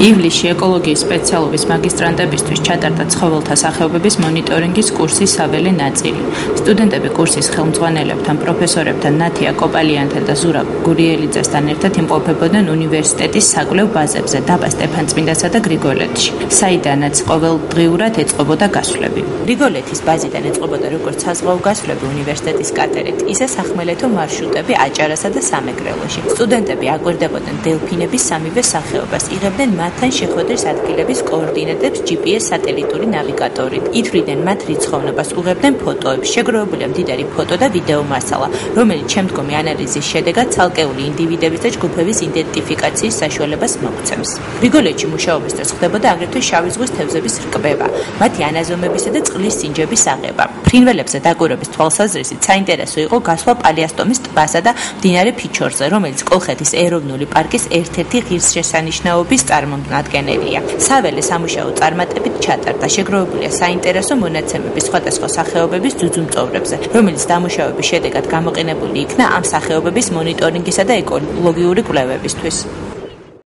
ივლისში ეკოლოგიის სპეციალობის მაგისტრანტებისთვის ჩატარდა ცხოველთა სახეობების მონიტორინგის კურსის საველე ნაწილი. სტუდენტები კურსის ხელმძღვანელებთან, პროფესორებთან, ნათია კოპალიანთან და ზურაბ გურიელიძესთან ერთად იმყოფებოდნენ უნივერსიტეტის საკვლევ ბაზებზე, დაბა სტეფანწმინდასა და გრიგოლეთში, საიდანაც ყოველდღიურად ეწყობოდა გასვლები. გრიგოლეთის ბაზიდან ეწყობოდა როგორც საზღვაო გასვლები უნივერსიტეტის კატერით, ისე სახმელეთო მარშრუტები აჭარასა და სამეგრელოში. სტუდენტები აკვირდებოდნენ დელფინების სამივე სახეობას, იღებდნენ მათთან შეხვედრის ადგილების კოორდინატებს GPS სატელიტური ნავიგატორით. ითვლიდნენ მათ რიცხოვნობას, უღებდნენ ფოტოებს, შეგროვებულია მდიდარი ფოტო და ვიდეო მასალა, რომელიც შემდგომი ანალიზის შედეგად ცალკეული ინდივიდების და ჯგუფების იდენტიფიკაციის საშუალებას მოგცემს. გრიგოლეთში მუშაობის დროს ხდებოდა აგრეთვე შავი ზღვის თევზების რკბება, მათი ანაზომებისა და წყლის სინჯების აღება. ფრინველებზე დაკვირვების თვალსაზრისით საინტერესო იყო გასვლა პალიასტომის ტბასა და მდინარე ფიჩორზე, რომელიც კოლხეთის ეროვნული პარკის ერთ-ერთი ღირსშესანიშნაობის წარმომადგენელია. საველე სამუშაო წარმატებით ჩატარდა, შეგროვებულია საინტერესო მონაცემები სხვადასხვა სახეობების ძუძუმწოვრებზე, რომელიც დამუშავების შედეგად გამოყენებული იქნა ამ სახეობების მონიტორინგისა და ეკოლოგიური კვლევებისთვის.